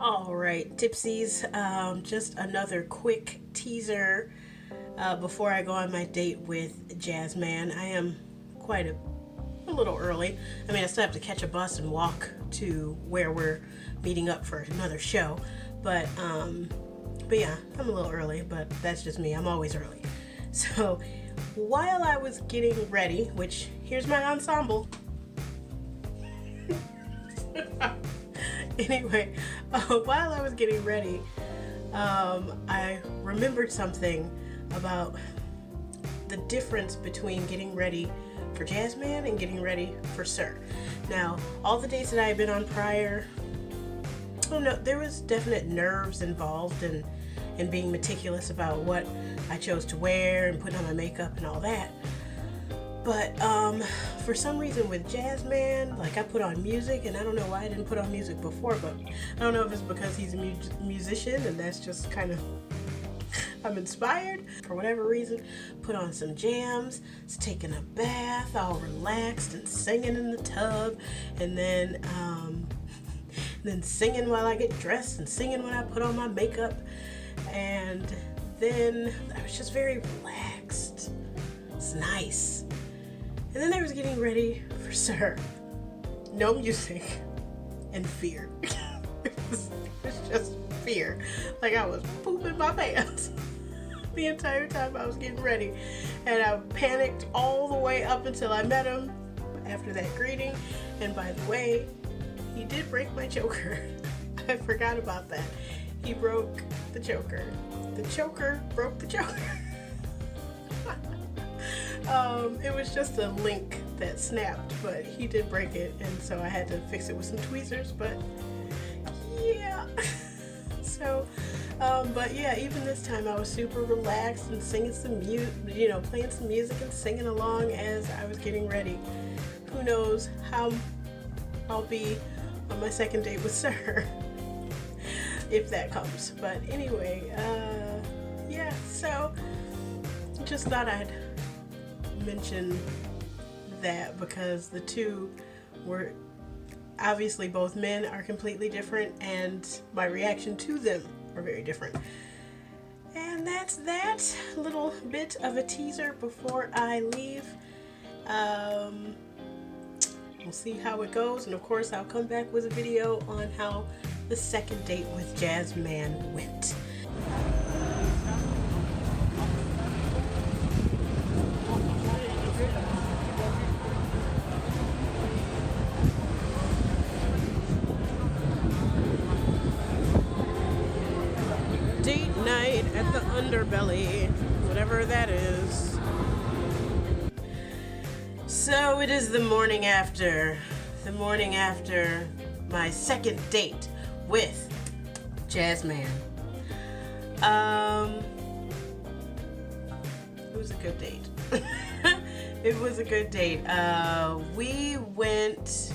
All right, Tipsies, just another quick teaser before I go on my date with Jazzman. I am quite a little early. I mean, I still have to catch a bus and walk to where we're meeting up for another show. But yeah, I'm a little early, but that's just me. I'm always early. So while I was getting ready, which here's my ensemble. Anyway, while I was getting ready, I remembered something about the difference between getting ready for Jazzman and getting ready for Sir. Now, all the dates that I had been on prior, oh no, there was definite nerves involved in being meticulous about what I chose to wear and putting on my makeup and all that. But for some reason with Jazzman, like I put on music, and I don't know why I didn't put on music before, but I don't know if it's because he's a musician and that's just kind of, I'm inspired for whatever reason. Put on some jams, taking a bath, all relaxed and singing in the tub, and then singing while I get dressed and singing when I put on my makeup, and then I was just very relaxed. It's nice. And then I was getting ready for Sir. No music and fear. It was just fear. Like I was pooping my pants the entire time I was getting ready. And I panicked all the way up until I met him after that greeting. And by the way, he did break my choker. I forgot about that. He broke the choker. The choker broke the choker. It was just a link that snapped, but he did break it, and so I had to fix it with some tweezers, but yeah. So, but yeah, even this time I was super relaxed and singing some playing some music and singing along as I was getting ready. Who knows how I'll be on my second date with Sir, if that comes. But anyway, yeah, so just thought I'd mention that because the two were obviously, both men are completely different and my reaction to them are very different. And that's that little bit of a teaser before I leave. We'll see how it goes, and of course I'll come back with a video on how the second date with Jazzman went. Date night at the Underbelly, whatever that is. So it is the morning after my second date with Jazzman. It was a good date. It was a good date. We went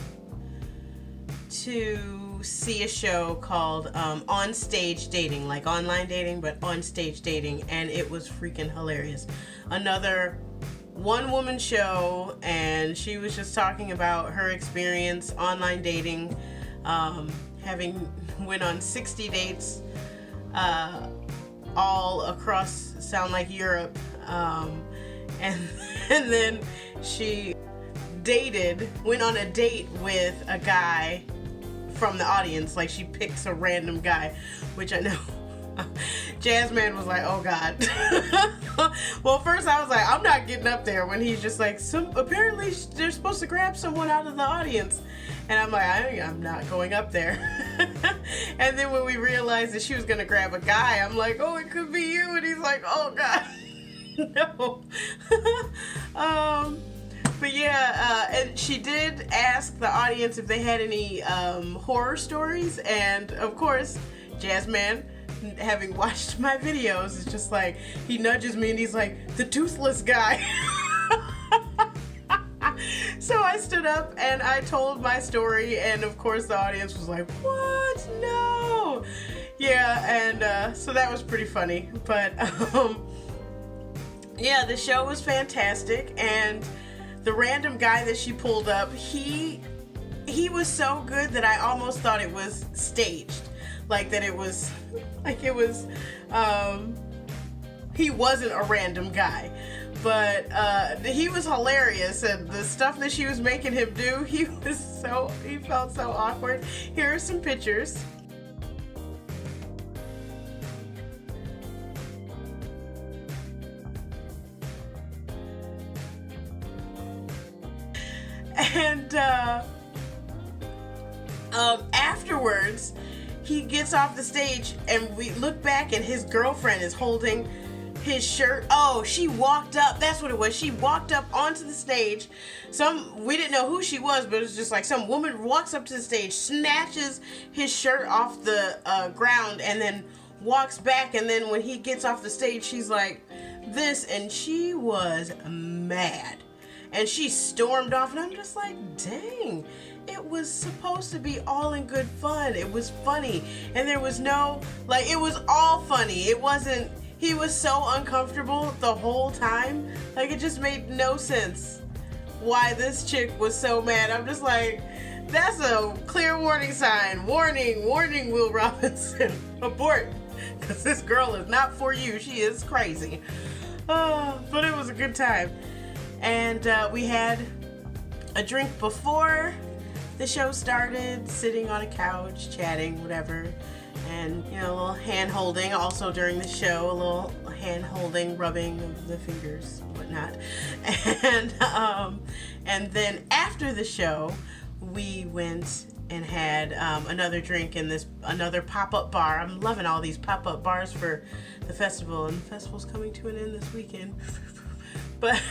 to see a show called On Stage Dating, like online dating, but on stage dating, and it was freaking hilarious. Another one-woman show, and she was just talking about her experience online dating, having went on 60 dates all across sound like Europe, and then she went on a date with a guy from the audience. Like, she picks a random guy, which I know Jazzman was like, oh god. Well, first I was like, I'm not getting up there when he's just like, apparently they're supposed to grab someone out of the audience, and I'm like, I'm not going up there. And then when we realized that she was gonna grab a guy, I'm like, oh, it could be you, and he's like, oh god. No. But yeah, and she did ask the audience if they had any horror stories, and of course, Jazzman, having watched my videos, is just like, he nudges me and he's like, the toothless guy. So I stood up and I told my story, and of course the audience was like, what? No. Yeah, and so that was pretty funny. But yeah, the show was fantastic, and the random guy that she pulled up, he was so good that I almost thought it was staged. like that it was, like it was, he wasn't a random guy. But he was hilarious, and the stuff that she was making him do, he felt so awkward. Here are some pictures. And afterwards, he gets off the stage, and we look back, and his girlfriend is holding his shirt. Oh, she walked up. That's what it was. She walked up onto the stage. We didn't know who she was, but it was just like some woman walks up to the stage, snatches his shirt off the ground, and then walks back. And then when he gets off the stage, she's like this, and she was mad. And she stormed off, and I'm just like, dang. It was supposed to be all in good fun. It was funny. And there was no, like, it was all funny. It wasn't, he was so uncomfortable the whole time. Like, it just made no sense why this chick was so mad. I'm just like, that's a clear warning sign. Warning, warning, Will Robinson. Abort. Because this girl is not for you. She is crazy. Oh, but it was a good time. And we had a drink before the show started, sitting on a couch, chatting, whatever. And, you know, a little hand holding also during the show, a little hand holding, rubbing of the fingers, whatnot. And then after the show, we went and had another drink in another pop-up bar. I'm loving all these pop-up bars for the festival, and the festival's coming to an end this weekend. But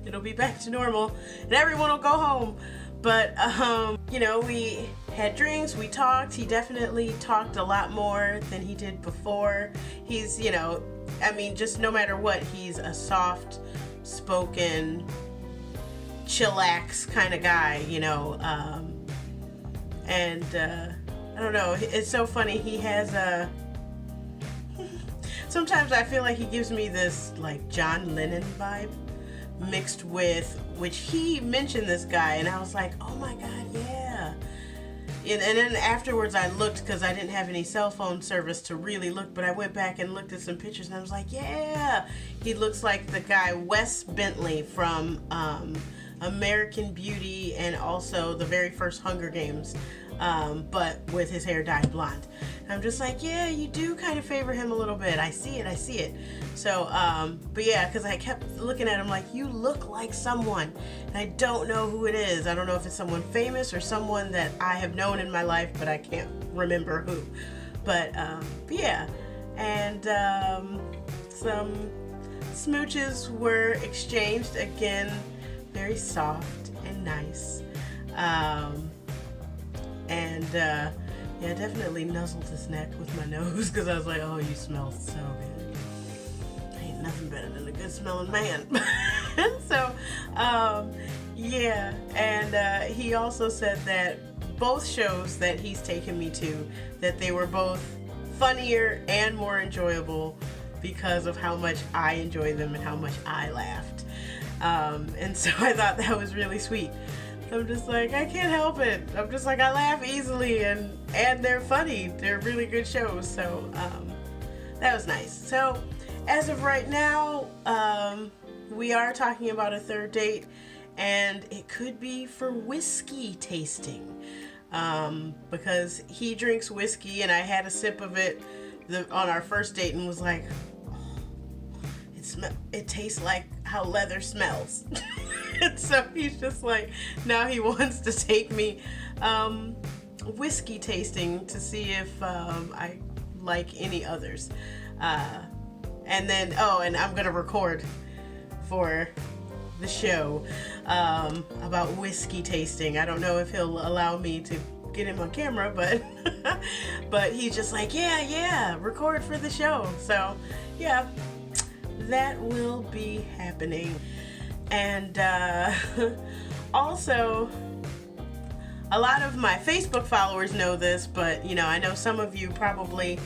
it'll be back to normal, and everyone will go home. But, you know, we had drinks, we talked. He definitely talked a lot more than he did before. He's, you know, I mean, just no matter what, he's a soft-spoken, chillax kind of guy, you know. I don't know, it's so funny. He has a... Sometimes I feel like he gives me this, like, John Lennon vibe, mixed with, which he mentioned this guy, and I was like, oh my god, yeah. And then afterwards I looked, because I didn't have any cell phone service to really look, but I went back and looked at some pictures, and I was like, yeah, he looks like the guy Wes Bentley from American Beauty, and also the very first Hunger Games, but with his hair dyed blonde. And I'm just like, yeah, you do kind of favor him a little bit. I see it. So, but yeah, because I kept looking at him like, you look like someone, and I don't know who it is. I don't know if it's someone famous or someone that I have known in my life, but I can't remember who. But yeah, and some smooches were exchanged, again, very soft and nice. Yeah, definitely nuzzled his neck with my nose, because I was like, oh, you smell so good. Ain't nothing better than a good smelling man. So, yeah, and he also said that both shows that he's taken me to, that they were both funnier and more enjoyable because of how much I enjoyed them and how much I laughed. And so I thought that was really sweet. I'm just like, I can't help it. I'm just like, I laugh easily, and they're funny. They're really good shows. So that was nice. So as of right now, we are talking about a third date, and it could be for whiskey tasting, because he drinks whiskey, and I had a sip of it on our first date and was like, oh, it tastes like how leather smells. And so he's just like, now he wants to take me whiskey tasting to see if I like any others. And then, and I'm gonna record for the show about whiskey tasting. I don't know if he'll allow me to get him on camera, but but he's just like, yeah, record for the show. So yeah, that will be happening. And also, a lot of my Facebook followers know this, but you know, I know some of you probably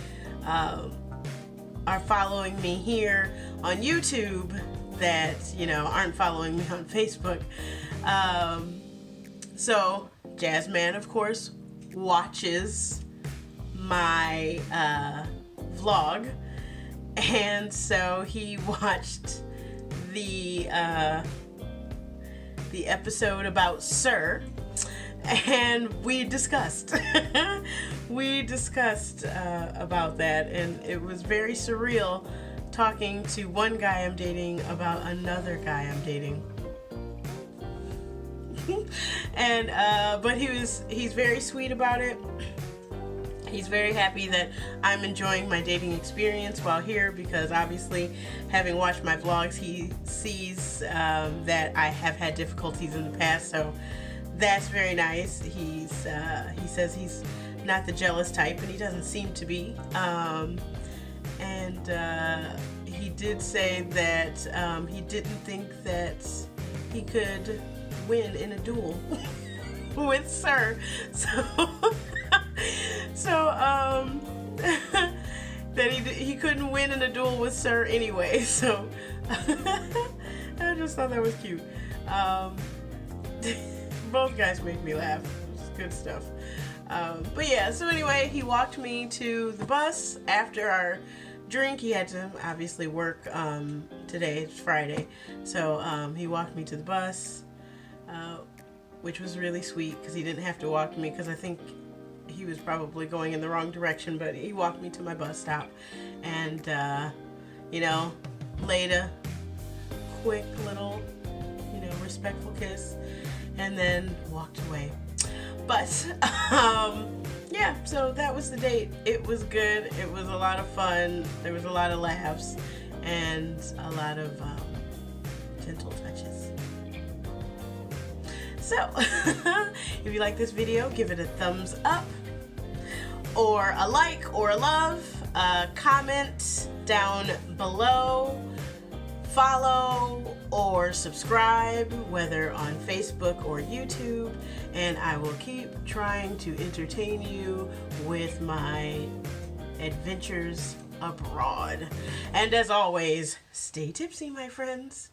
are following me here on YouTube that, you know, aren't following me on Facebook. So Jazzman, of course, watches my vlog, and so he watched the episode about Sir, and we discussed about that, and it was very surreal talking to one guy I'm dating about another guy I'm dating. And but he's very sweet about it. He's very happy that I'm enjoying my dating experience while here, because obviously, having watched my vlogs, he sees that I have had difficulties in the past, so that's very nice. He says he's not the jealous type, and he doesn't seem to be. He did say that he didn't think that he could win in a duel with Sir. That he couldn't win in a duel with Sir anyway. So I just thought that was cute. Both guys make me laugh. It's good stuff. But yeah, so anyway, he walked me to the bus after our drink. He had to obviously work today. It's Friday, so he walked me to the bus, which was really sweet because he didn't have to walk me, because I think he was probably going in the wrong direction, but he walked me to my bus stop and laid a quick little respectful kiss and then walked away. But yeah, so that was the date. It was good. It was a lot of fun. There was a lot of laughs and a lot of gentle touches. So if you like this video, give it a thumbs up or a like or a love, comment down below, follow or subscribe, whether on Facebook or YouTube, and I will keep trying to entertain you with my adventures abroad. And as always, stay tipsy, my friends.